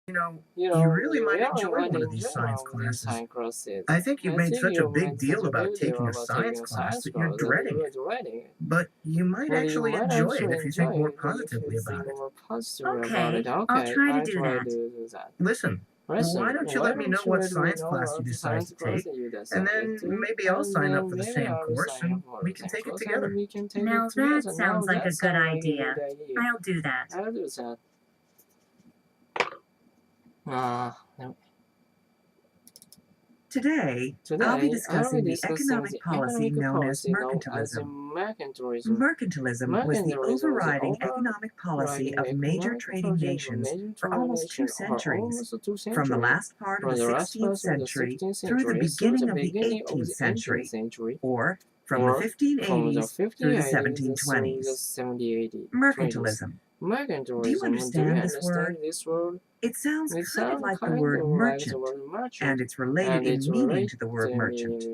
You really might enjoy one of these science classes. I think you've made such a big deal about taking a science class that you're dreading it. But you might actually enjoy it if you think more positively about it. Okay, I'll try to do that. Listen, why don't you let me know what science class you decide to take, and then maybe I'll sign up for the same course and we can take it together. Now that sounds like a good idea. I'll do that. Today, I'll be discussing the economic policy known as mercantilism. Mercantilism was the overriding economic policy of major trading nations for almost 2 centuries, from the last part of the 16th century through the beginning of the 18th century, or from the 1580s through the 1720s. Mercantilism. Do you understand this word? It sounds kind of like the word merchant, and it's related in meaning to the word merchant.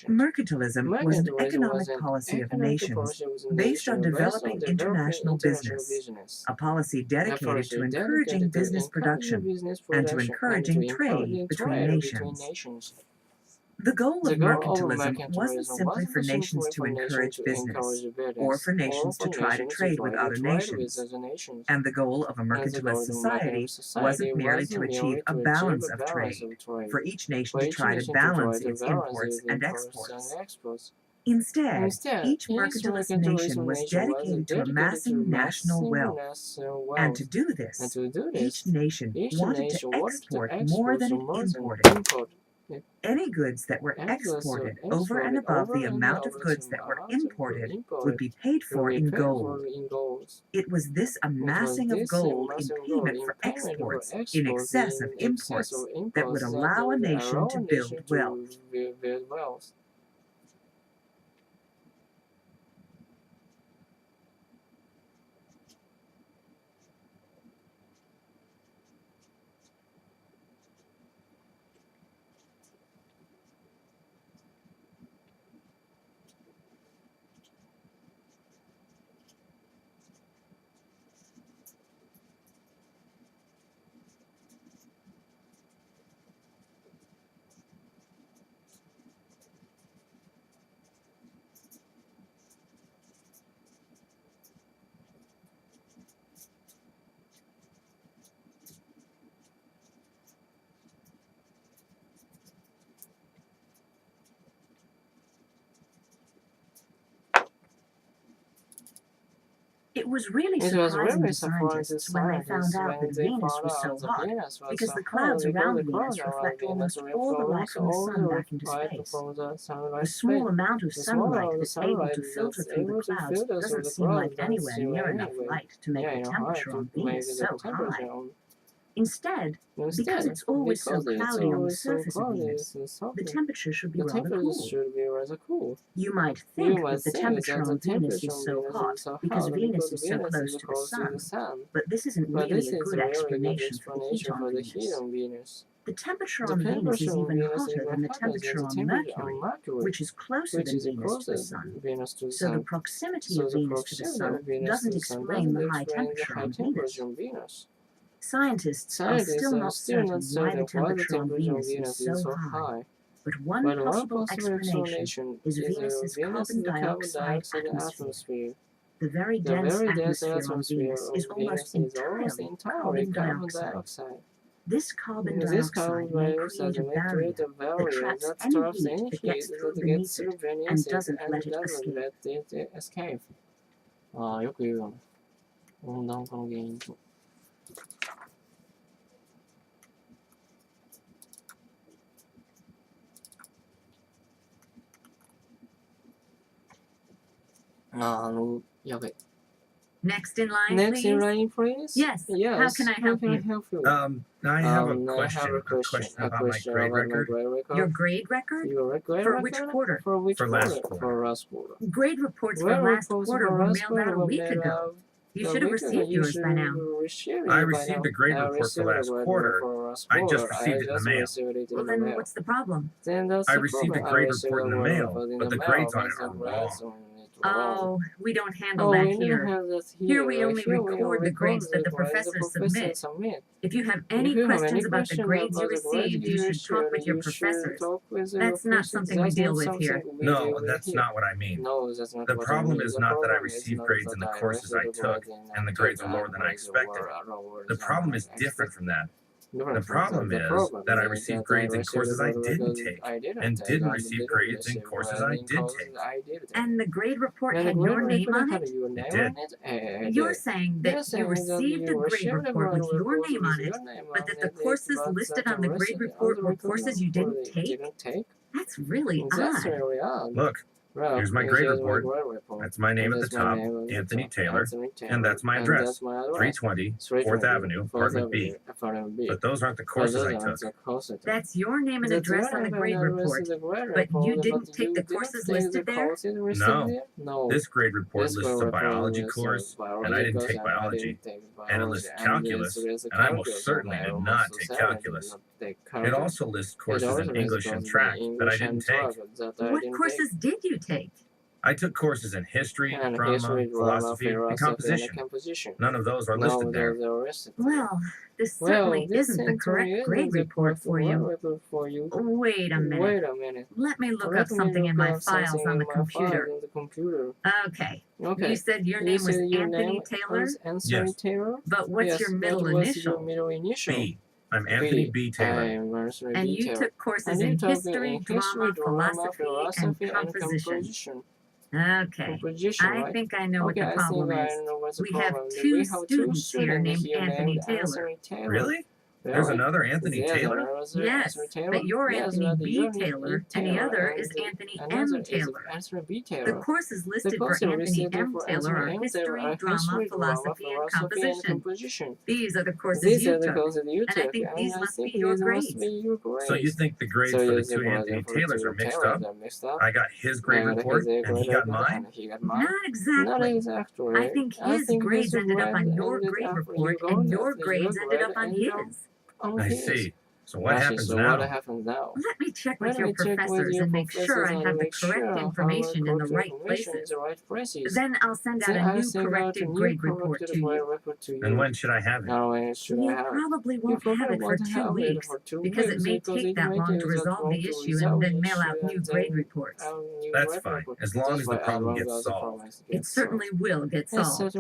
Mercantilism was an economic policy of nations based on developing international business, a policy dedicated to encouraging business production and to encouraging trade between nations. The goal of mercantilism wasn't simply for nations to encourage business, or for nations to try to trade with other nations. And the goal of a mercantilist society wasn't merely to achieve a balance of trade, for each nation to try to balance its imports and exports. Instead, each mercantilist nation was dedicated to amassing national wealth. And to do this, each nation wanted to export more than it imported. Any goods that were exported over and above the amount of goods that were imported would be paid for in gold. It was this amassing of gold in payment for exports in excess of imports that would allow a nation to build wealth. It was really surprising to scientists when they found out that Venus was so hot, because the clouds around Venus reflect almost all the light from the sun back into space. The small amount of sunlight that's able to filter through the clouds doesn't seem like anywhere near enough light to make the temperature on Venus so high. Instead, because it's always so cloudy on the surface of Venus, the temperature should be rather cool. You might think that the temperature on Venus is so hot because Venus is so close to the sun, but this isn't really a good explanation for the heat on Venus. The temperature on Venus is even hotter than the temperature on Mercury, which is closer than Venus to the sun. So the proximity of Venus to the sun doesn't explain the high temperature on Venus. Scientists are still not certain why the temperature on Venus is so high, but one possible explanation is Venus's carbon dioxide atmosphere. The very dense atmosphere on Venus is almost entirely carbon dioxide. This carbon dioxide may create a barrier that traps any heat that gets through beneath it and doesn't let it escape. よく言うよね。温暖化の原因と。やべ。Next in line, Next please. in line, please. Yes. How can I help you? I have a question about my grade record. Your grade record? For which quarter? For last quarter. Grade reports for last quarter were mailed out a week ago. You should have received yours by now. I received a grade report for last quarter. I just received it in the mail. Well, then what's the problem? I received a grade report in the mail, but the grades on it are wrong. Oh, we don't handle that here. Here we only record the grades that the professors submit. If you have any questions about the grades you received, you should talk with your professors. That's not something we deal with here. No, that's not what I mean. The problem is not that I received grades in the courses I took, and the grades are lower than I expected. The problem is different from that. The problem is that I received grades in courses I didn't take, and didn't receive grades in courses I did take. And the grade report had your name on it? It did. You're saying that you received a grade report with your name on it, but that the courses listed on the grade report were courses you didn't take? That's really odd. Look, here's my grade report. That's my name at the top, Anthony Taylor, and that's my address, 320 4th Avenue, Apartment B. But those aren't the courses I took. That's your name and address on the grade report, but you didn't take the courses listed there? No. This grade report lists a biology course, and I didn't take biology. And it lists calculus, and I most certainly did not take calculus. It also lists courses in English and track that I didn't take. What courses did you take? I took courses in history, drama, philosophy, and composition. None of those are listed there. Well, this certainly isn't the correct grade report for you. Wait a minute. Let me look up something in my files on the computer. Okay. You said your name was Anthony Taylor? Yes. But what's your middle initial? B. I'm Anthony B. Taylor. And you took courses in history, drama, philosophy, and composition. Okay, I think I know what the problem is. We have two students here named Anthony Taylor. Really? There's another Anthony Taylor? Yes, but you're Anthony B. Taylor, and the other is Anthony M. Taylor. The courses listed for Anthony M. Taylor are history, drama, philosophy, and composition. These are the courses you took, and I think these must be your grades. So you think the grades for the two Anthony Taylors are mixed up? I got his grade report, and he got mine? Not exactly. I think his grades ended up on your grade report, and your grades ended up on his. I see. So what happens now? Let me check with your professors and make sure I have the correct information in the right places. Then I'll send out a new corrected grade report to you. And when should I have it? You probably won't have it for 2 weeks, because it may take that long to resolve the issue and then mail out new grade reports. That's fine, as long as the problem gets solved. It certainly will get solved.